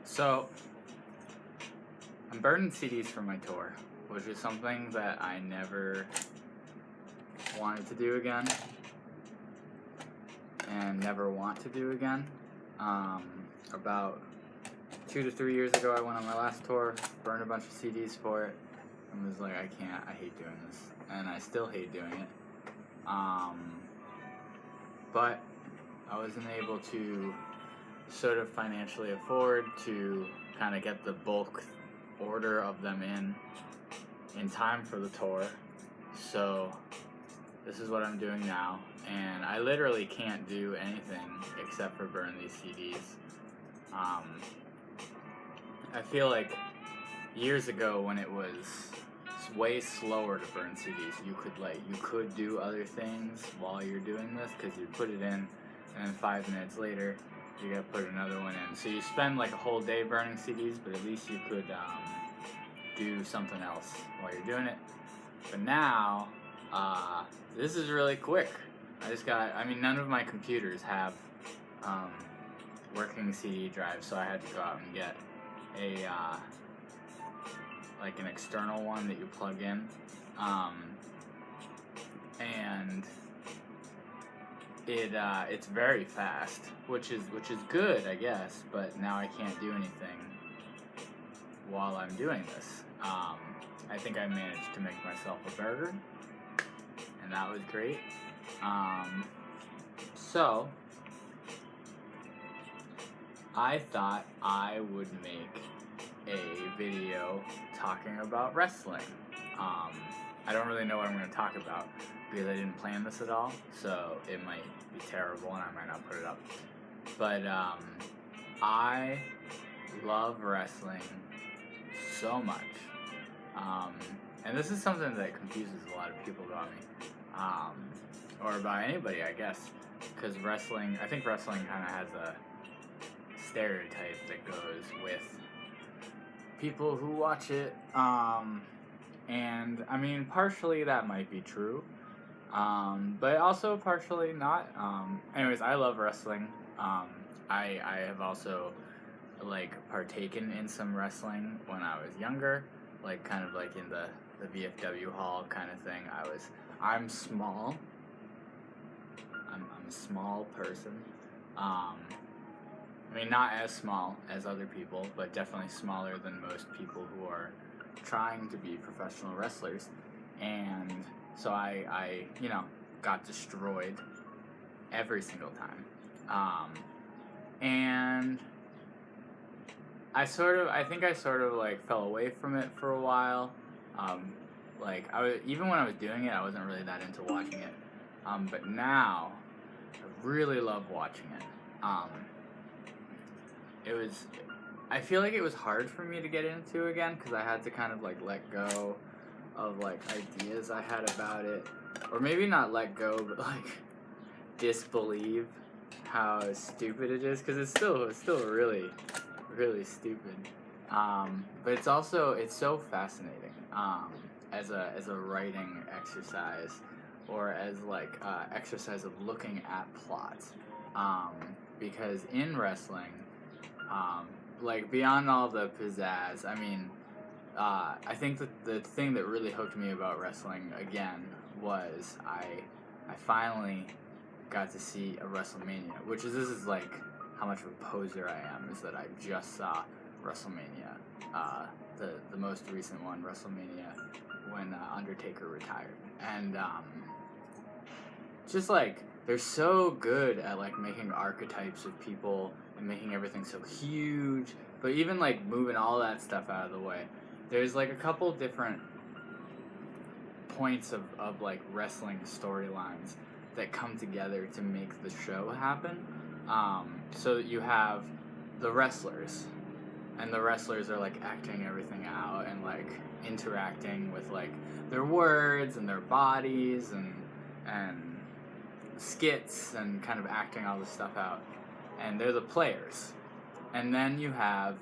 So, I'm burning CDs for my tour, which is something that I never wanted to do again, and never want to do again. About 2 to 3 years ago, I went on my last tour, burned a bunch of CDs for it, and was like, I hate doing this, and I still hate doing it. But I wasn't able to sort of financially afford to kind of get the bulk order of them in time for the tour. So this is what I'm doing now, and I literally can't do anything except for burn these CDs. I feel like years ago, when it was way slower to burn CDs, you could do other things while you're doing this, because you put it in and then 5 minutes later you gotta put another one in. So you spend like a whole day burning CDs, but at least you could do something else while you're doing it. But now, this is really quick. None of my computers have working CD drives, so I had to go out and get like an external one that you plug in, and it's very fast, which is good, I guess. But now I can't do anything while I'm doing this. I think I managed to make myself a burger, and that was great. So I thought I would make a video talking about wrestling. I don't really know what I'm going to talk about because I didn't plan this at all, so it might be terrible and I might not put it up. But I love wrestling so much. And this is something that confuses a lot of people about me, or about anybody, I guess, because I think wrestling kind of has a stereotype that goes with people who watch it, and I mean, partially that might be true, but also partially not. Anyways, I love wrestling. I have also partaken in some wrestling when I was younger, kind of in the VFW hall kind of thing. I'm small. I'm a small person. Not as small as other people, but definitely smaller than most people who are trying to be professional wrestlers. And so I got destroyed every single time. And I think I fell away from it for a while. Even when I was doing it, I wasn't really that into watching it. But now, I really love watching it. I feel like it was hard for me to get into again, because I had to kind of let go of ideas I had about it, or maybe not let go, but disbelieve how stupid it is, because it's still really, really stupid. But it's so fascinating as a writing exercise, or as exercise of looking at plots, because in wrestling, beyond all the pizzazz, I think that the thing that really hooked me about wrestling again was I finally got to see a Wrestlemania, this is how much of a poser I am, is that I just saw Wrestlemania, the most recent one, Wrestlemania, when Undertaker retired. And they're so good at making archetypes of people and making everything so huge, but even moving all that stuff out of the way. There's a couple different points of wrestling storylines that come together to make the show happen. So you have the wrestlers, and the wrestlers are acting everything out and interacting with their words and their bodies and skits and kind of acting all this stuff out. And they're the players. And then you have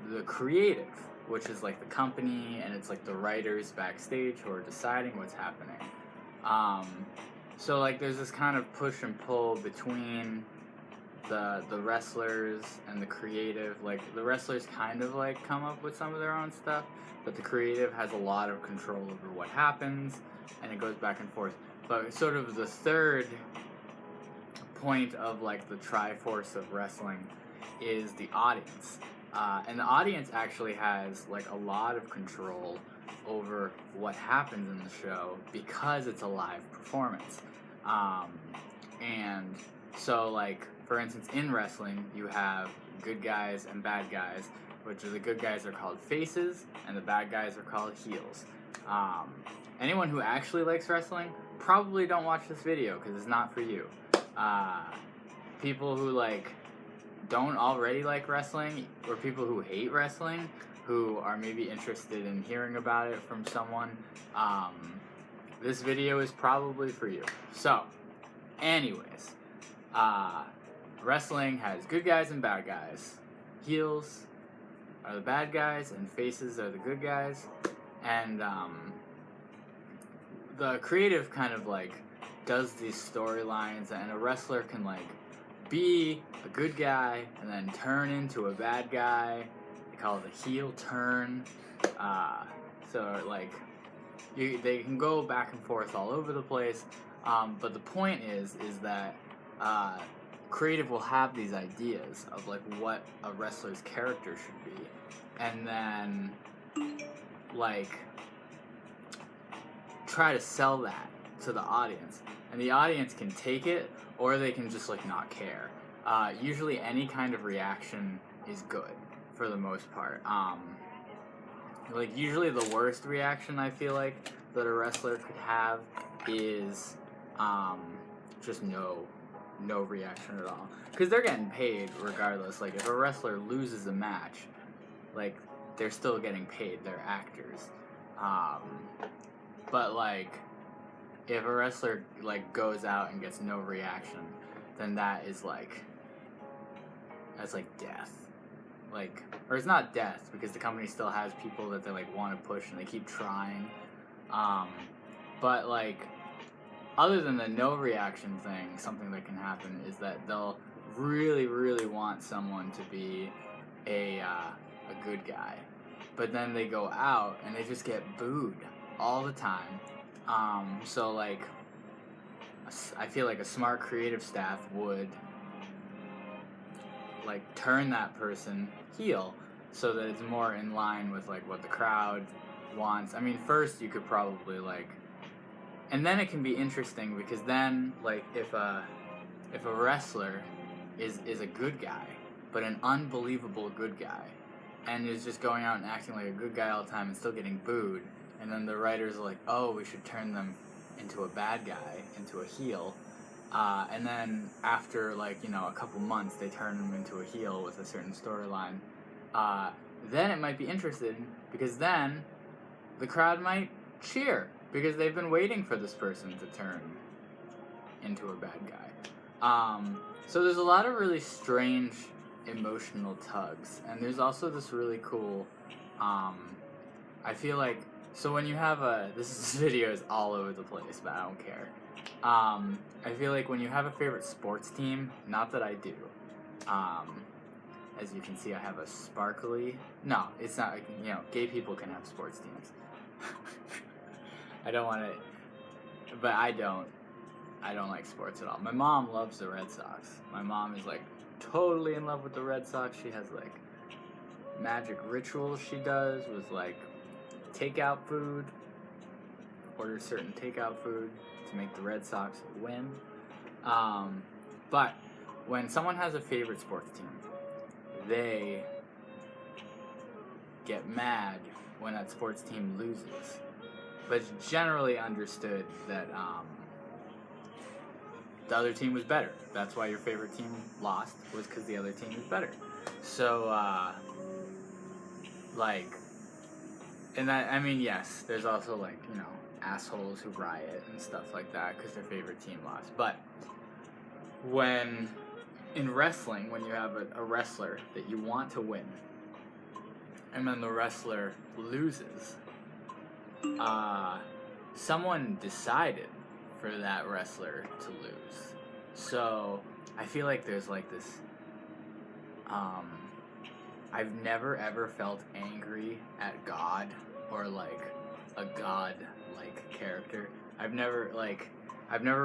the creative, which is the company, and it's the writers backstage who are deciding what's happening. So there's this kind of push and pull between the wrestlers and the creative, like the wrestlers kind of like come up with some of their own stuff, but the creative has a lot of control over what happens, and it goes back and forth. But sort of the third point of like the Triforce of wrestling is the audience. And the audience actually has like a lot of control over what happens in the show because it's a live performance. And so like, for instance, in wrestling, you have good guys and bad guys, which are the good guys are called faces and the bad guys are called heels. Anyone who actually likes wrestling, probably don't watch this video because it's not for you. People who like don't already like wrestling, or people who hate wrestling, who are maybe interested in hearing about it from someone, this video is probably for you. So, anyways, wrestling has good guys and bad guys. Heels are the bad guys and faces are the good guys. And the creative kind of like does these storylines, and a wrestler can like be a good guy and then turn into a bad guy. They call it a heel turn. So like they can go back and forth all over the place. But the point is that creative will have these ideas of like what a wrestler's character should be, and then like try to sell that to the audience, and the audience can take it or they can just like not care. Usually any kind of reaction is good for the most part. Like usually the worst reaction I feel like that a wrestler could have is just no reaction at all, because they're getting paid regardless. Like if a wrestler loses a match, like they're still getting paid, they're actors. But like if a wrestler like goes out and gets no reaction, then that's like death. Like, or it's not death because the company still has people that they like want to push and they keep trying. But like other than the no reaction thing, something that can happen is that they'll really want someone to be a good guy, but then they go out and they just get booed all the time. So like I feel like a smart creative staff would like turn that person heel so that it's more in line with like what the crowd wants. I mean, first you could probably like, and then it can be interesting because then like if a wrestler is a good guy, but an unbelievable good guy, and is just going out and acting like a good guy all the time and still getting booed, and then the writers are like, oh, we should turn them into a bad guy, into a heel, and then after like, you know, a couple months they turn them into a heel with a certain storyline, then it might be interesting because then the crowd might cheer because they've been waiting for this person to turn into a bad guy. So there's a lot of really strange emotional tugs, and there's also this really cool, I feel like, so when you have this video is all over the place, but I don't care. I feel like when you have a favorite sports team, not that I do, as you can see I have a sparkly, no, it's not, you know, gay people can have sports teams. I don't want to, but I don't like sports at all. My mom loves the Red Sox. My mom is like totally in love with the Red Sox. She has like magic rituals she does with like takeout food, orders certain takeout food to make the Red Sox win. But when someone has a favorite sports team, they get mad when that sports team loses. But it's generally understood that the other team was better. That's why your favorite team lost, was because the other team is better. So, like, and that, I mean, yes, there's also like, you know, assholes who riot and stuff like that because their favorite team lost. But when, in wrestling, when you have a wrestler that you want to win, and then the wrestler loses, someone decided for that wrestler to lose. So I feel like there's like this, I've never ever felt angry at God or like a God-like character. I've never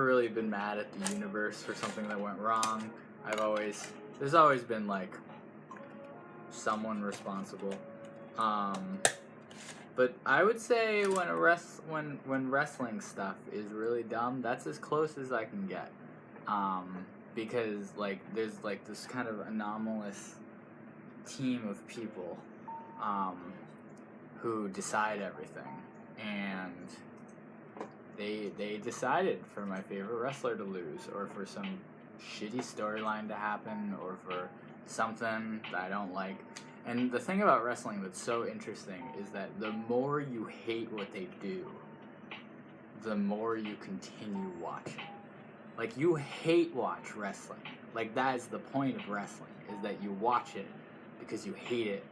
really been mad at the universe for something that went wrong. There's always been like someone responsible. But I would say when wrestling stuff is really dumb, that's as close as I can get. Because like there's like this kind of anomalous team of people who decide everything, and they decided for my favorite wrestler to lose, or for some shitty storyline to happen, or for something that I don't like. And the thing about wrestling that's so interesting is that the more you hate what they do, the more you continue watching. Like, you hate watch wrestling. Like, that is the point of wrestling, is that you watch it because you hate it.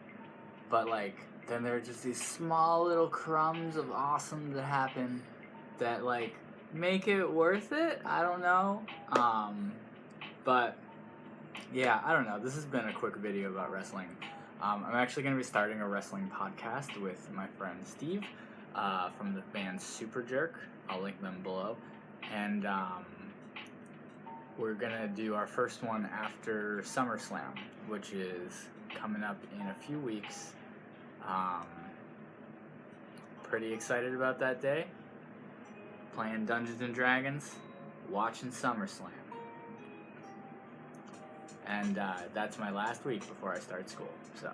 But, like, then there are just these small little crumbs of awesome that happen that, like, make it worth it. I don't know. But, yeah, I don't know. This has been a quick video about wrestling. I'm actually going to be starting a wrestling podcast with my friend Steve from the band Super Jerk. I'll link them below. And, we're gonna do our first one after SummerSlam, which is coming up in a few weeks. Pretty excited about that day. Playing Dungeons and Dragons, watching SummerSlam. And that's my last week before I start school, so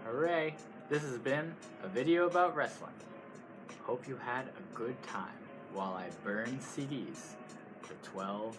hooray! This has been a video about wrestling. Hope you had a good time while I burn CDs for 12